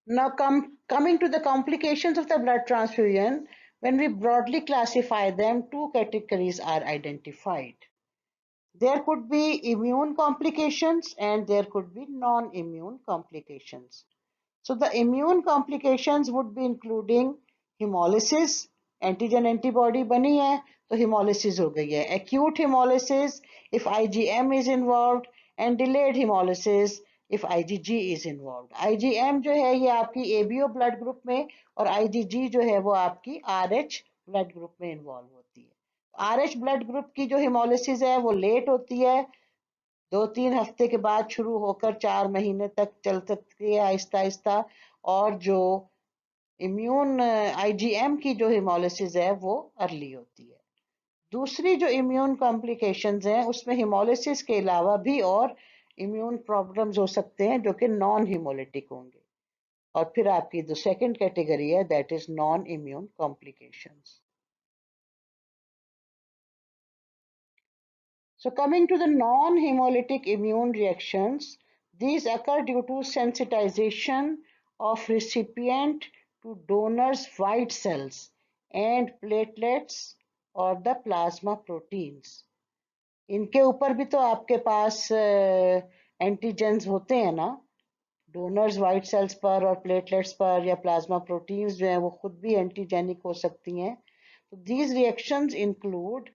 Now, coming to the complications of the blood transfusion, when we broadly classify them, two categories are identified. There could be immune complications and there could be non-immune complications. So the immune complications would be including hemolysis, antigen antibody बनी है तो hemolysis हो गई है, acute hemolysis if IgM is involved, and delayed hemolysis if IgG is involved. IgM जो है ये आपकी ABO blood group में और IgG जो है वो आपकी RH blood group में involve होती है. RH ब्लड ग्रुप की जो हिमोलिसिस है वो लेट होती है, 2-3 हफ्ते के बाद शुरू होकर 4 महीने तक चल सकती है आहिस्ता आहिस्ता, और जो इम्यून आईजीएम की जो हिमोलिसिस है वो अर्ली होती है. दूसरी जो इम्यून कॉम्प्लिकेशंस हैं उसमें हिमोलिसिस के अलावा भी और इम्यून प्रॉब्लम्स हो सकते हैं जो कि नॉन हिमोलिटिक होंगे, और फिर आपकी जो सेकंड कैटेगरी है that is non immune complications. So coming to the non-hemolytic immune reactions, these occur due to sensitization of recipient to donor's white cells and platelets or the plasma proteins. इनके ऊपर भी तो आपके पास antigens होते हैं ना, donors white cells पर और प्लेटलेट्स पर या प्लाज्मा प्रोटीन्स जो हैं वो खुद भी एंटीजेनिक हो सकती हैं. तो these reactions include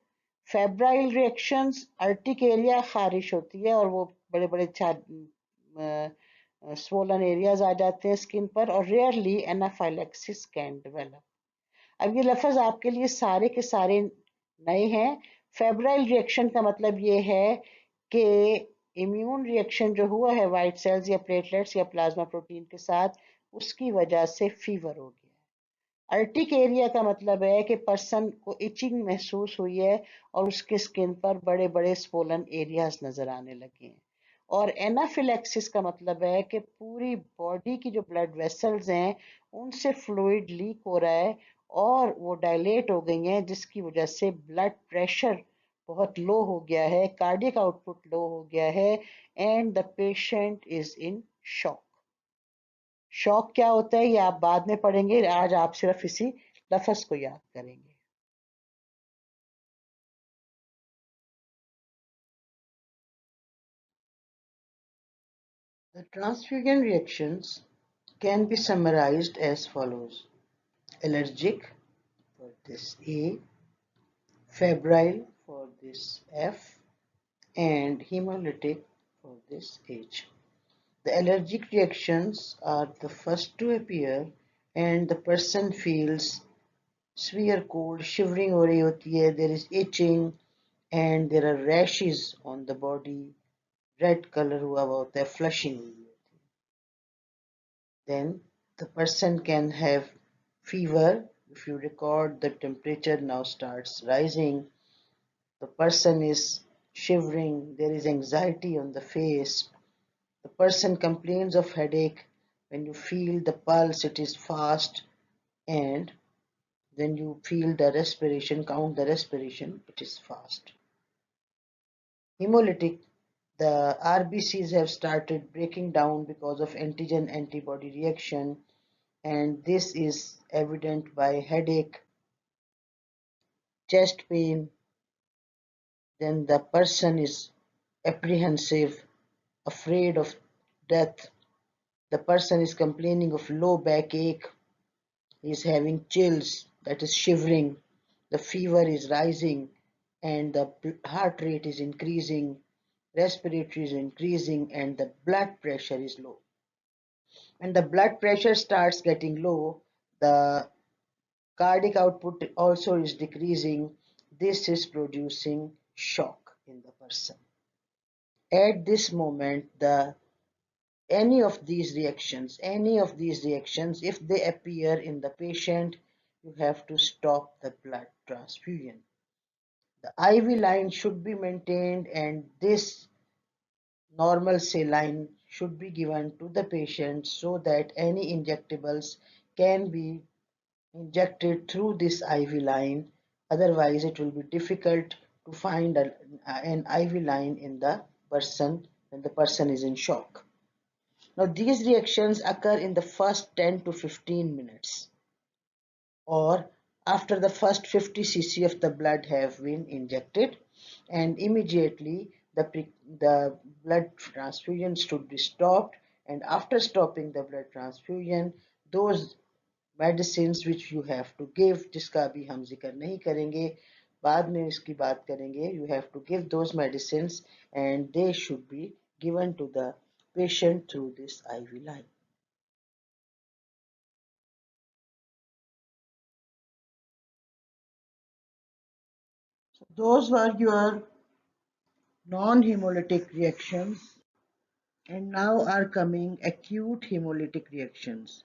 febrile reactions, urticaria खारिश होती है और वो बड़े बड़े स्वोलन एरियाज आ जाते हैं स्किन पर, और रेयरली एनाफाइलेक्सिस कैन डेवलप. अब ये लफ्ज आपके लिए सारे के सारे नए हैं. फेब्राइल रिएक्शन का मतलब ये है कि इम्यून रिएक्शन जो हुआ है वाइट सेल्स या प्लेटलेट्स या प्लाज्मा प्रोटीन के साथ, उसकी वजह से फीवर हो गया. अर्टिक एरिया का मतलब है कि पर्सन को इचिंग महसूस हुई है और उसके स्किन पर बड़े बड़े स्पोलन एरियाज नजर आने लगे हैं. और एनाफिलेक्सिस का मतलब है कि पूरी बॉडी की जो ब्लड वेसल्स हैं उनसे फ्लूइड लीक हो रहा है और वो डायलेट हो गई हैं, जिसकी वजह से ब्लड प्रेशर बहुत लो हो गया है, कार्डियक आउटपुट लो हो गया है, and the patient is in shock. शौक क्या होता है ये आप बाद में पढ़ेंगे, आज आप सिर्फ इसी लफ्ज को याद करेंगे. The transfusion reactions can be summarized as follows: allergic for this A, febrile for this F, and hemolytic for this H. The allergic reactions are the first to appear and the person feels severe cold, shivering हो रही होती है, there is itching and there are rashes on the body, red color हुआ हुआ होता है, flushing हुई होती है. Then the person can have fever. If you record, the temperature now starts rising, the person is shivering, there is anxiety on the face, the person complains of headache. When you feel the pulse, it is fast, and then you feel the respiration, count the respiration, it is fast. Hemolytic, the RBCs have started breaking down because of antigen antibody reaction, and this is evident by headache, chest pain. Then the person is apprehensive, afraid of death. The person is complaining of low backache, he is having chills, that is shivering, the fever is rising, and the heart rate is increasing, respiratory is increasing, and the blood pressure is low. When the blood pressure starts getting low, the cardiac output also is decreasing. This is producing shock in the person. At this moment, any of these reactions, if they appear in the patient, you have to stop the blood transfusion. The IV line should be maintained, and this normal saline should be given to the patient so that any injectables can be injected through this IV line. Otherwise, it will be difficult to find an IV line in the person when the person is in shock. Now, these reactions occur in the first 10 to 15 minutes or after the first 50 cc of the blood have been injected, and immediately the blood transfusion should be stopped, and after stopping the blood transfusion, those medicines which you have to give, जिसका अभी हम जिक्र नहीं करेंगे, बाद में इसकी बात करेंगे, you have to give those medicines and they should be given to the patient through this IV line. So those were your non-hemolytic reactions, and now are coming acute hemolytic reactions.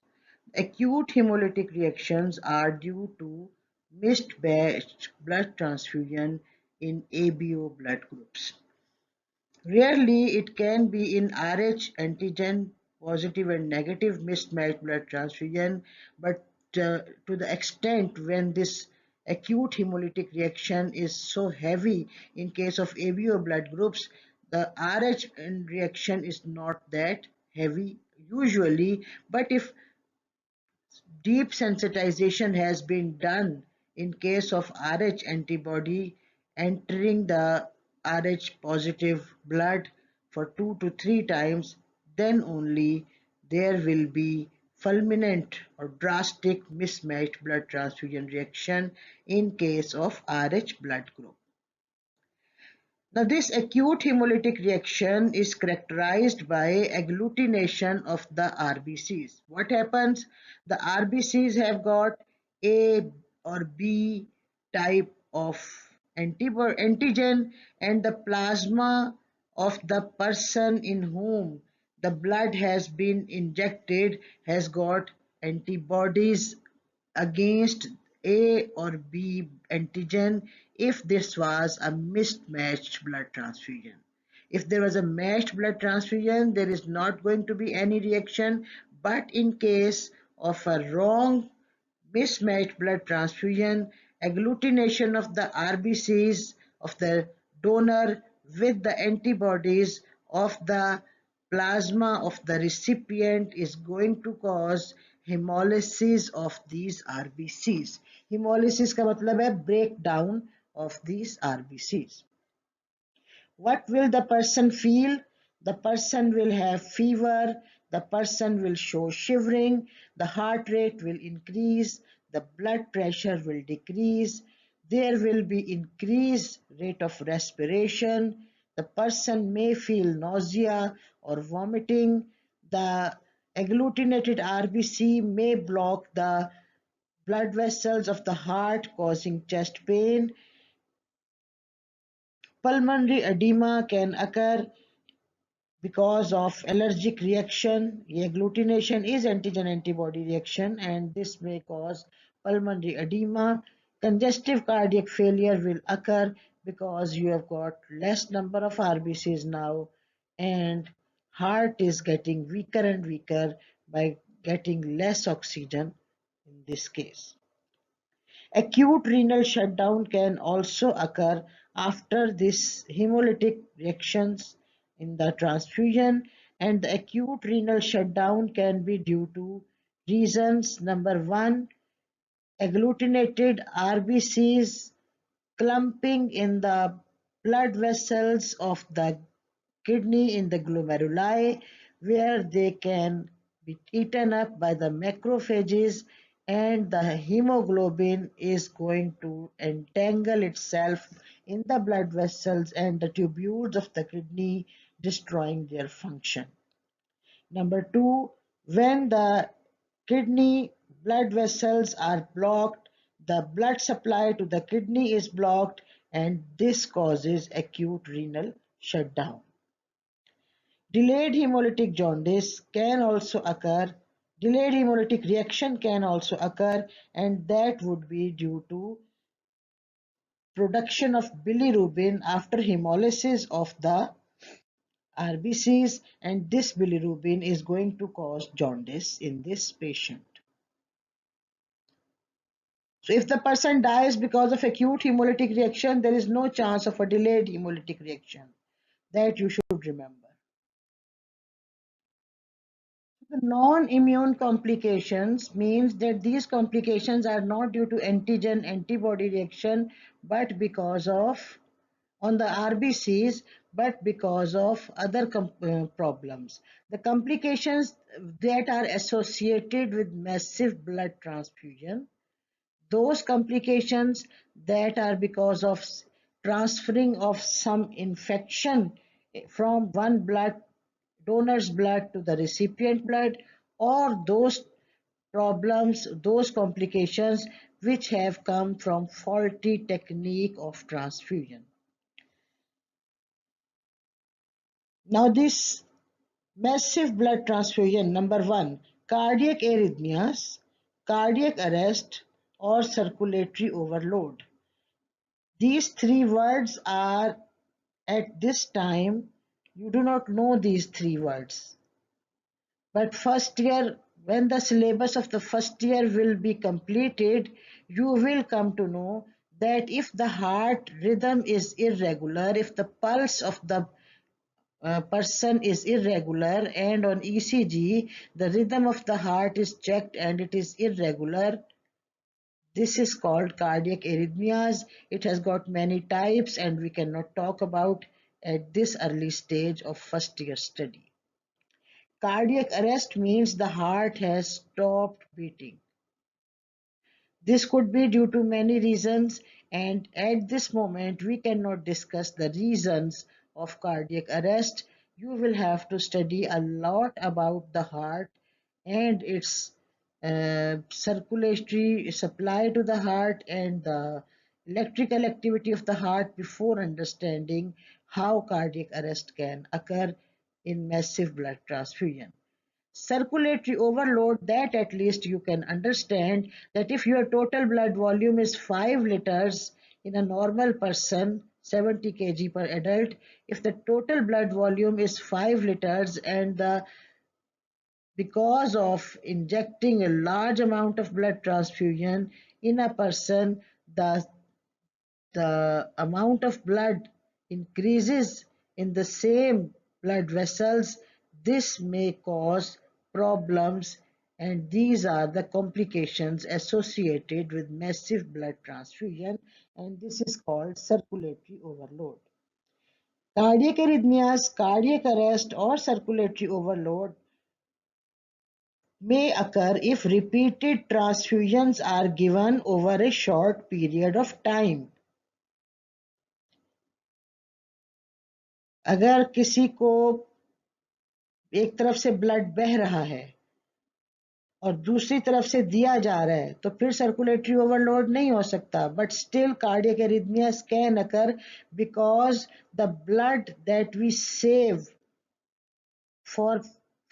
Acute hemolytic reactions are due to missed batch blood transfusion in ABO blood groups. Rarely it can be in Rh antigen positive and negative mismatched blood transfusion, but to the extent when this acute hemolytic reaction is so heavy in case of ABO blood groups, the Rh reaction is not that heavy usually, but if deep sensitization has been done in case of Rh antibody entering the Rh positive blood for 2 to 3 times, then only there will be fulminant or drastic mismatched blood transfusion reaction in case of Rh blood group. Now, this acute hemolytic reaction is characterized by agglutination of the RBCs. What happens? The RBCs have got A or B type of antigen, and the plasma of the person in whom the blood has been injected has got antibodies against A or B antigen if this was a mismatched blood transfusion. If there was a matched blood transfusion, there is not going to be any reaction, but in case of a wrong mismatched blood transfusion, agglutination of the RBCs of the donor with the antibodies of the plasma of the recipient is going to cause hemolysis of these RBCs. Hemolysis का मतलब है breakdown of these RBCs. What will the person feel? The person will have fever, the person will show shivering, the heart rate will increase, the blood pressure will decrease, there will be increased rate of respiration, the person may feel nausea or vomiting, the agglutinated RBC may block the blood vessels of the heart causing chest pain. Pulmonary edema can occur because of allergic reaction. Agglutination is antigen antibody reaction and this may cause pulmonary edema. Congestive cardiac failure will occur because you have got less number of RBCs now and heart is getting weaker and weaker by getting less oxygen in this case. Acute renal shutdown can also occur after this hemolytic reactions in the transfusion, and the acute renal shutdown can be due to reasons. Number one, agglutinated RBCs clumping in the blood vessels of the kidney in the glomeruli, where they can be eaten up by the macrophages, and the hemoglobin is going to entangle itself in the blood vessels and the tubules of the kidney, destroying their function. Number two, when the kidney blood vessels are blocked, the blood supply to the kidney is blocked, and this causes acute renal shutdown. Delayed hemolytic jaundice can also occur. Delayed hemolytic reaction can also occur, and that would be due to production of bilirubin after hemolysis of the RBCs, and this bilirubin is going to cause jaundice in this patient. So if the person dies because of acute hemolytic reaction, there is no chance of a delayed hemolytic reaction. That you should remember. The non-immune complications means that these complications are not due to antigen antibody reaction, but because of on the RBCs, but because of other problems. The complications that are associated with massive blood transfusion, those complications that are because of transferring of some infection from one blood donor's blood to the recipient blood, or those problems, those complications which have come from faulty technique of transfusion. Now this massive blood transfusion, number one, cardiac arrhythmias, cardiac arrest, or circulatory overload. These three words are at this time, you do not know these three words. But first year, when the syllabus of the first year will be completed, you will come to know that if the heart rhythm is irregular, if the pulse of the person is irregular, and on ECG the rhythm of the heart is checked and it is irregular, this is called cardiac arrhythmias. It has got many types and we cannot talk about at this early stage of first year study. Cardiac arrest means the heart has stopped beating. This could be due to many reasons, and at this moment we cannot discuss the reasons of cardiac arrest. You will have to study a lot about the heart and its circulatory supply to the heart and the electrical activity of the heart before understanding how cardiac arrest can occur in massive blood transfusion. Circulatory overload, that at least you can understand, that if your total blood volume is 5 liters in a normal person, 70 kg per adult, if the total blood volume is 5 liters and the because of injecting a large amount of blood transfusion in a person, the amount of blood increases in the same blood vessels. This may cause problems, and these are the complications associated with massive blood transfusion, and this is called circulatory overload. Cardiac arrhythmias, cardiac arrest, or circulatory overload may occur if repeated transfusions are given over a short period of time. अगर किसी को एक तरफ से blood बह रहा है और दूसरी तरफ से दिया जा रहा है तो फिर सर्कुलेटरी ओवरलोड नहीं हो सकता, but still cardiac arrhythmias can occur because the blood that we save for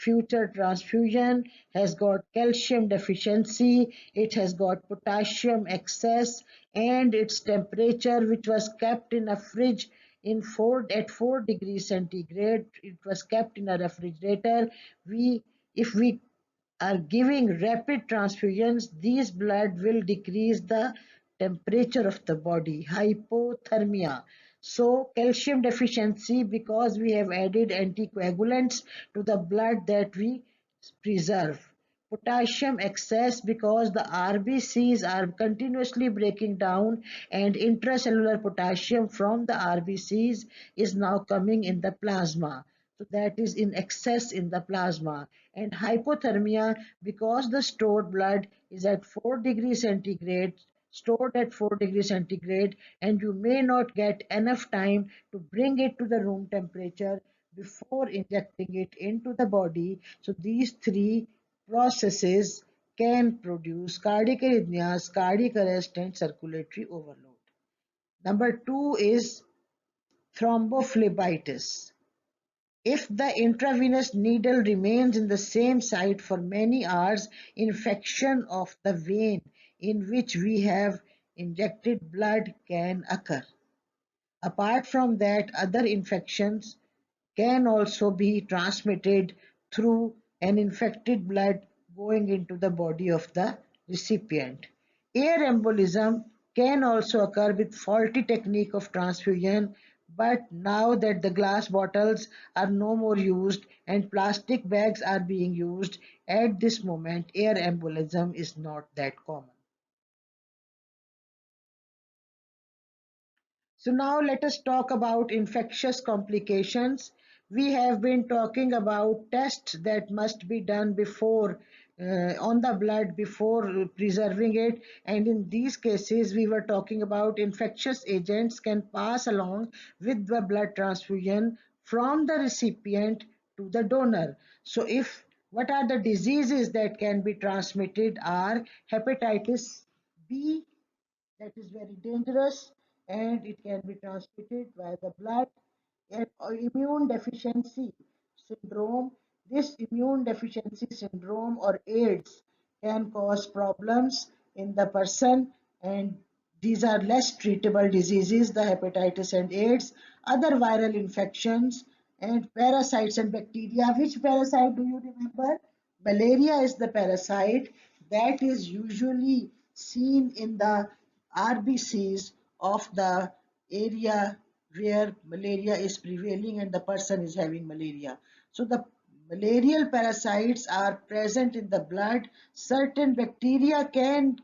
future transfusion has got calcium deficiency, it has got potassium excess, and its temperature, which was kept in a fridge at 4 degrees centigrade, it was kept in a refrigerator. If we are giving rapid transfusions, these blood will decrease the temperature of the body, hypothermia. So calcium deficiency, because we have added anticoagulants to the blood that we preserve. Potassium excess, because the RBCs are continuously breaking down and intracellular potassium from the RBCs is now coming in the plasma. So that is in excess in the plasma. And hypothermia, because the stored blood is at 4 degrees centigrade, stored at 4 degrees centigrade, and you may not get enough time to bring it to the room temperature before injecting it into the body. So these three processes can produce cardiac arrhythmias, cardiac arrest, and circulatory overload. Number two is thrombophlebitis. If the intravenous needle remains in the same site for many hours, infection of the vein in which we have injected blood can occur. Apart from that, other infections can also be transmitted through an infected blood going into the body of the recipient. Air embolism can also occur with faulty technique of transfusion But now that the glass bottles are no more used and plastic bags are being used, at this moment air embolism is not that common. So now let us talk about infectious complications. We have been talking about tests that must be done before on the blood before preserving it, and in these cases we were talking about infectious agents can pass along with the blood transfusion from the recipient to the donor. So if what are the diseases that can be transmitted are hepatitis B, that is very dangerous, and it can be transmitted by the blood, and immune deficiency syndrome. This immune deficiency syndrome or AIDS can cause problems in the person, and these are less treatable diseases, the hepatitis and AIDS. Other viral infections and parasites and bacteria. Which parasite do you remember? Malaria is the parasite that is usually seen in the RBCs of the area where malaria is prevailing and the person is having malaria. So the malarial parasites are present in the blood. Certain bacteria can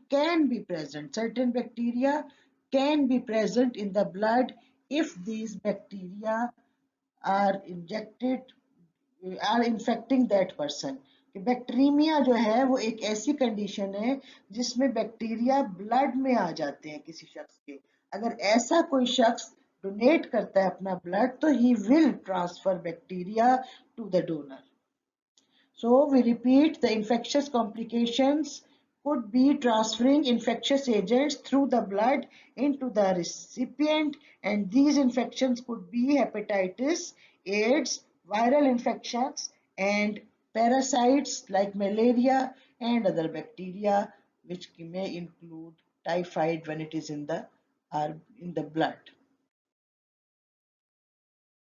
be present. Certain bacteria can be present in the blood if these bacteria are injected are infecting that person. Bacteria जो है वो एक ऐसी condition है जिसमें bacteria blood में आ जाते हैं किसी शख्स के. अगर ऐसा कोई शख्स डोनेट करता है अपना ब्लड तो ही will transfer bacteria to the donor. So we repeat, the infectious complications could be transferring infectious agents through the blood into the recipient, and these infections could be hepatitis, AIDS, viral infections, and parasites like malaria and other bacteria, which may include typhoid when it is in the blood.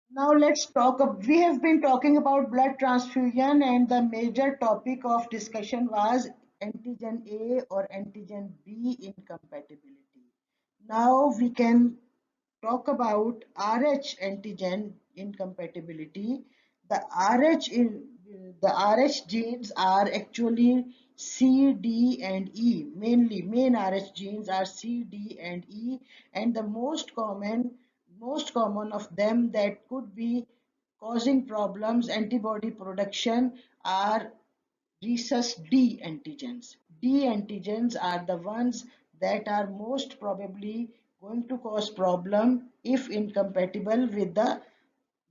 Now let's talk. We have been talking about blood transfusion, and the major topic of discussion was antigen A or antigen B incompatibility. Now we can talk about RH antigen incompatibility. The RH the RH genes are actually C, D, and E. Mainly, main RH genes are C, D, and E, and the most common of them that could be causing problems antibody production are rhesus D antigens. D antigens are the ones that are most probably going to cause problem if incompatible with the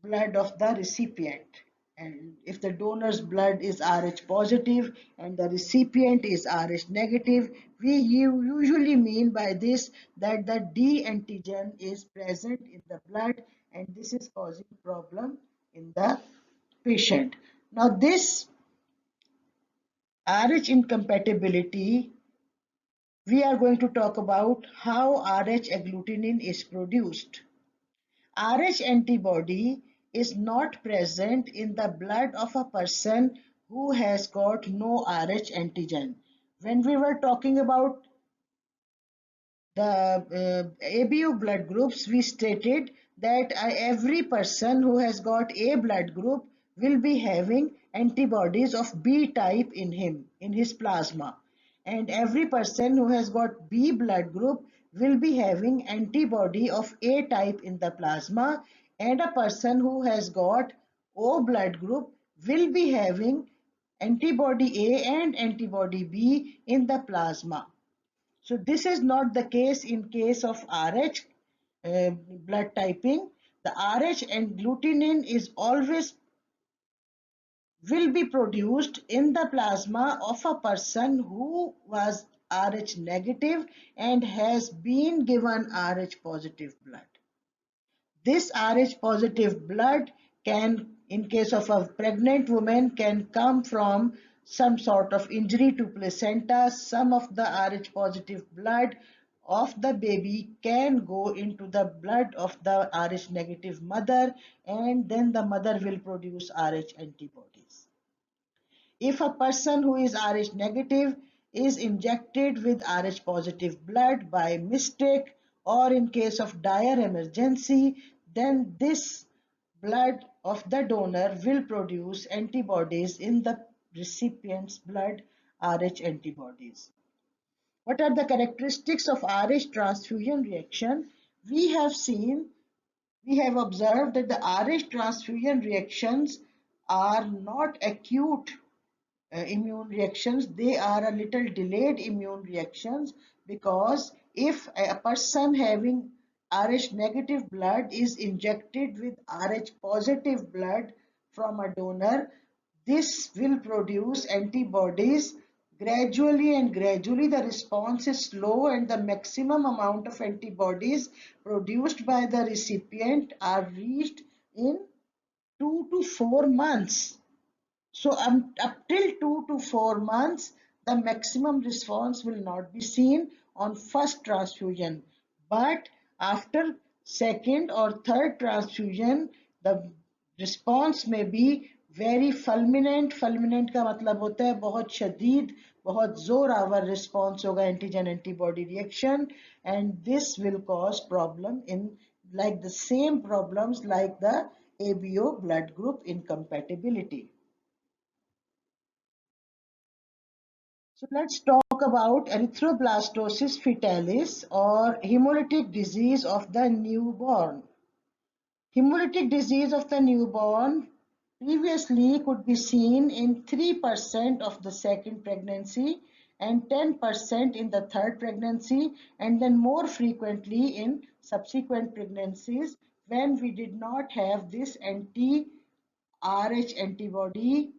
blood of the recipient. And if the donor's blood is Rh positive and the recipient is Rh negative, we usually mean by this that the D antigen is present in the blood, and this is causing problem in the patient. Now this Rh incompatibility, we are going to talk about how Rh agglutinin is produced. Rh antibody is not present in the blood of a person who has got no Rh antigen. When we were talking about the ABU blood groups, we stated that every person who has got A blood group will be having antibodies of B type in him, in his plasma. And every person who has got B blood group will be having antibody of A type in the plasma. And a person who has got O blood group will be having antibody A and antibody B in the plasma. So this is not the case in case of Rh blood typing. The Rh and glutenin is always will be produced in the plasma of a person who was Rh negative and has been given Rh positive blood. This Rh positive blood can, in case of a pregnant woman, can come from some sort of injury to placenta. Some of the Rh positive blood of the baby can go into the blood of the Rh negative mother, and then the mother will produce Rh antibodies. If a person who is Rh negative is injected with Rh positive blood by mistake or in case of dire emergency, then this blood of the donor will produce antibodies in the recipient's blood, Rh antibodies. What are the characteristics of Rh transfusion reaction? We have seen, we have observed that the Rh transfusion reactions are not acute immune reactions. They are a little delayed immune reactions, because if a person having Rh negative blood is injected with Rh positive blood from a donor, this will produce antibodies gradually, and gradually the response is slow, and the maximum amount of antibodies produced by the recipient are reached in 2 to 4 months. So up till 2 to 4 months, the maximum response will not be seen on first transfusion. But after second or third transfusion, the response may be very fulminant. Fulminant का मतलब होता है बहुत शदीद, बहुत Zorawar response होगा antigen antibody reaction, and this will cause problem in like the same problems like the ABO blood group incompatibility. So let's talk about erythroblastosis fetalis, or hemolytic disease of the newborn. Hemolytic disease of the newborn previously could be seen in 3% of the second pregnancy and 10% in the third pregnancy, and then more frequently in subsequent pregnancies when we did not have this anti-Rh antibody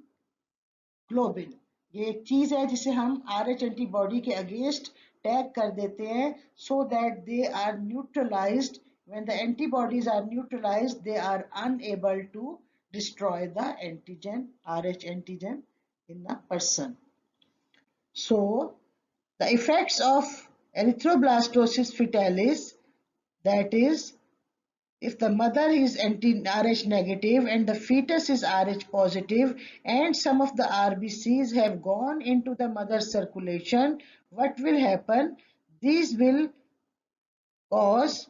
globin. ये एक चीज है जिसे हम R H antibody के against tag कर देते हैं, so that they are neutralised. when the antibodies are neutralized, they are unable to destroy the antigen, Rh antigen, in the person. So the effects of erythroblastosis fetalis, that is, if the mother is anti-Rh negative and the fetus is Rh positive and some of the RBCs have gone into the mother's circulation, what will happen? These will cause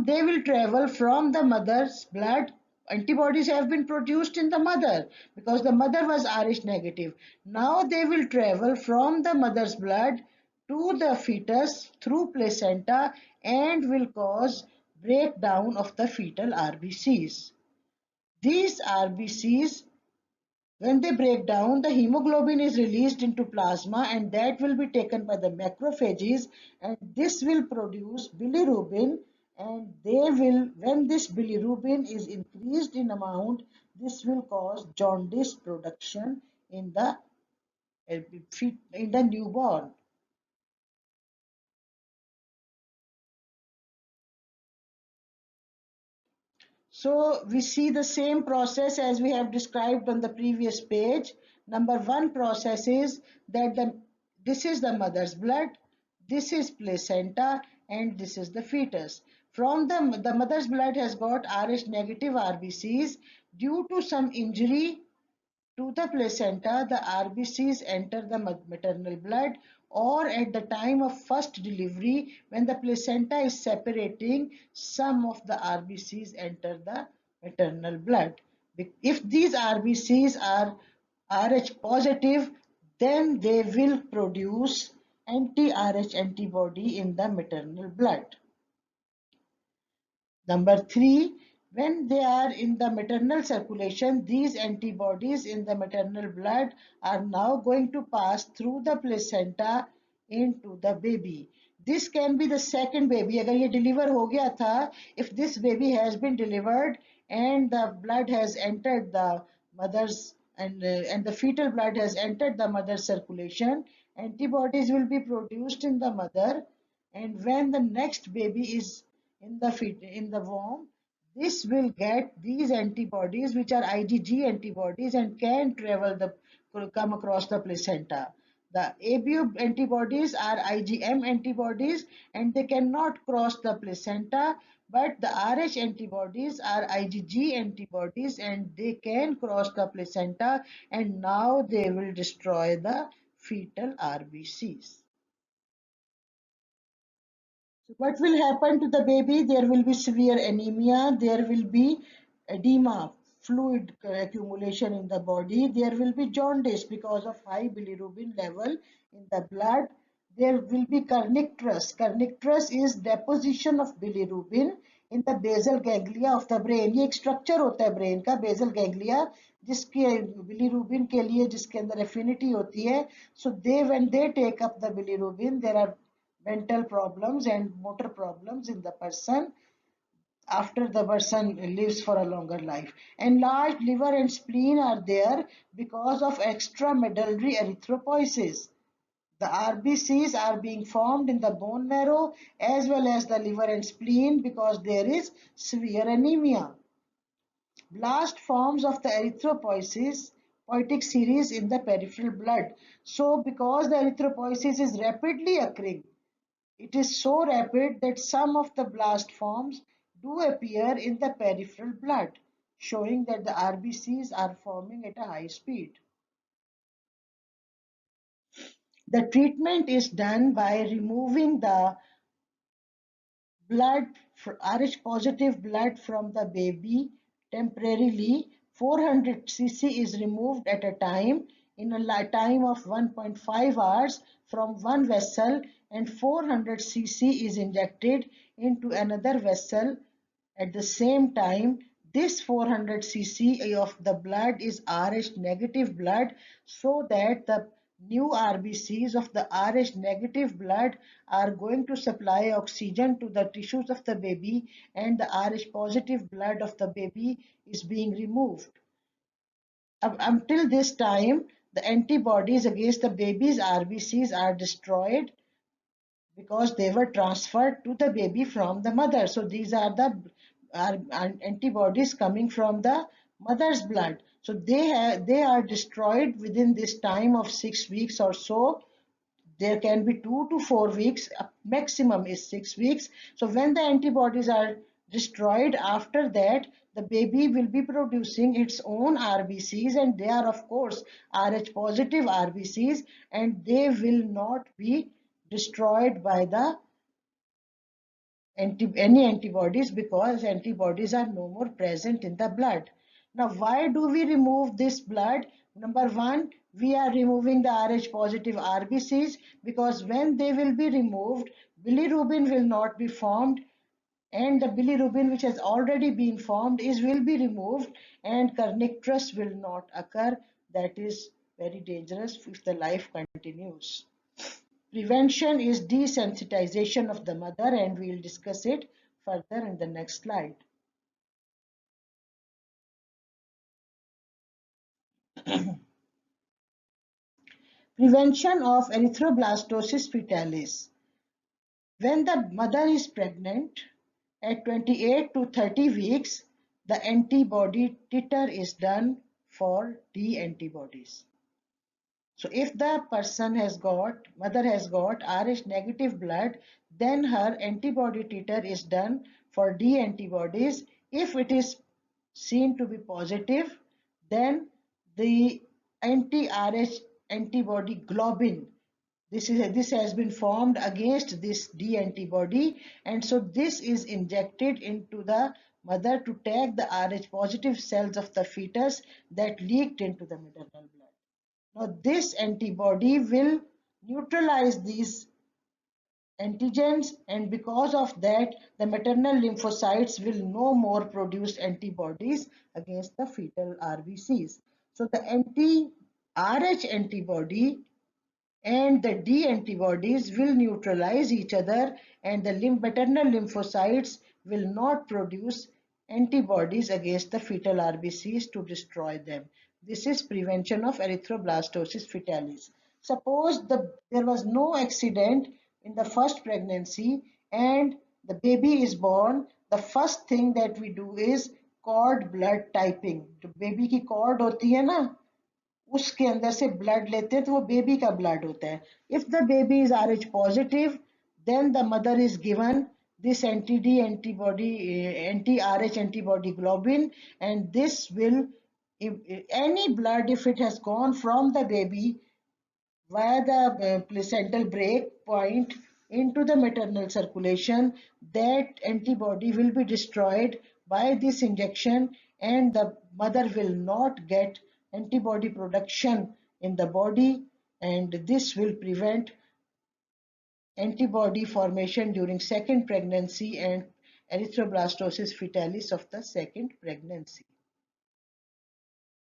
they will travel from the mother's blood. Antibodies have been produced in the mother because the mother was Rh negative. Now they will travel from the mother's blood to the fetus through placenta and will cause breakdown of the fetal RBCs. These RBCs, when they break down, the hemoglobin is released into plasma, and that will be taken by the macrophages, and this will produce bilirubin, and they will, when this bilirubin is increased in amount, this will cause jaundice production in the newborn. So we see the same process as we have described on the previous page. Number one process is that this is the mother's blood, this is placenta, and this is the fetus. From the mother's blood has got Rh negative RBCs. Due to some injury to the placenta, the RBCs enter the maternal blood, or at the time of first delivery, when the placenta is separating, some of the RBCs enter the maternal blood. If these RBCs are Rh positive, then they will produce anti-Rh antibody in the maternal blood. Number three, when they are in the maternal circulation, these antibodies in the maternal blood are now going to pass through the placenta into the baby. This can be the second baby. अगर ये deliver हो गया था, if this baby has been delivered and the blood has entered the mother's and the fetal blood has entered the mother's circulation, antibodies will be produced in the mother, and when the next baby is in the womb, this will get these antibodies, which are IgG antibodies, and can come across the placenta. The ABO antibodies are IgM antibodies, and they cannot cross the placenta, but the Rh antibodies are IgG antibodies, and they can cross the placenta, and now they will destroy the fetal RBCs. What will happen to the baby? There will be severe anemia, there will be edema, fluid accumulation in the body, there will be jaundice because of high bilirubin level in the blood, there will be kernicterus. Kernicterus is deposition of bilirubin in the basal ganglia of the brain. ये एक structure होता है brain का, basal ganglia, जिसके bilirubin के लिए जिसके अंदर एफिनिटी होती है. So they, when they take up the bilirubin, there are mental problems and motor problems in the person after the person lives for a longer life. Enlarged liver and spleen are there because of extramedullary erythropoiesis. The RBCs are being formed in the bone marrow as well as the liver and spleen because there is severe anemia. Blast forms of the erythropoiesis poietic series in the peripheral blood. So because the erythropoiesis is rapidly occurring, it is so rapid that some of the blast forms do appear in the peripheral blood, showing that the RBCs are forming at a high speed. The treatment is done by removing the blood, Rh positive blood from the baby temporarily. 400 cc is removed at a time in a time of 1.5 hours from one vessel, and 400 cc is injected into another vessel at the same time. This 400 cc of the blood is Rh negative blood, so that the new RBCs of the Rh negative blood are going to supply oxygen to the tissues of the baby, and the Rh positive blood of the baby is being removed. Until this time, the antibodies against the baby's RBCs are destroyed because they were transferred to the baby from the mother. So these are the antibodies coming from the mother's blood. So they are destroyed within this time of 6 weeks or so. There can be 2 to 4 weeks, maximum is 6 weeks. So when the antibodies are destroyed, after that the baby will be producing its own RBCs, and they are of course Rh positive RBCs, and they will not be destroyed by the any antibodies because antibodies are no more present in the blood. Now, why do we remove this blood? Number one, we are removing the Rh positive RBCs because when they will be removed, bilirubin will not be formed, and the bilirubin which has already been formed will be removed, and kernicterus will not occur. That is very dangerous if the life continues. Prevention is desensitization of the mother, and we will discuss it further in the next slide. Prevention of erythroblastosis fetalis. When the mother is pregnant at 28 to 30 weeks, the antibody titer is done for D antibodies. So if the mother has got Rh negative blood, then her antibody titer is done for D antibodies. If it is seen to be positive, then the anti-Rh antibody globin, this has been formed against this D antibody, and so this is injected into the mother to take the Rh positive cells of the fetus that leaked into the maternal blood. Now, this antibody will neutralize these antigens, and because of that, the maternal lymphocytes will no more produce antibodies against the fetal RBCs. So, the anti-Rh antibody and the D antibodies will neutralize each other, and the maternal lymphocytes will not produce antibodies against the fetal RBCs to destroy them. This is prevention of erythroblastosis fetalis. Suppose there was no accident in the first pregnancy and the baby is born. The first thing that we do is cord blood typing. जो baby की cord होती है ना, उसके अंदर से blood लेते हैं तो वो बेबी का ब्लड होता है. If the baby is RH positive, then the mother is given this anti-D antibody, anti-RH antibody globin, and this will, if any blood, if it has gone from the baby via the placental break point into the maternal circulation, that antibody will be destroyed by this injection, and the mother will not get antibody production in the body, and this will prevent antibody formation during second pregnancy and erythroblastosis fetalis of the second pregnancy.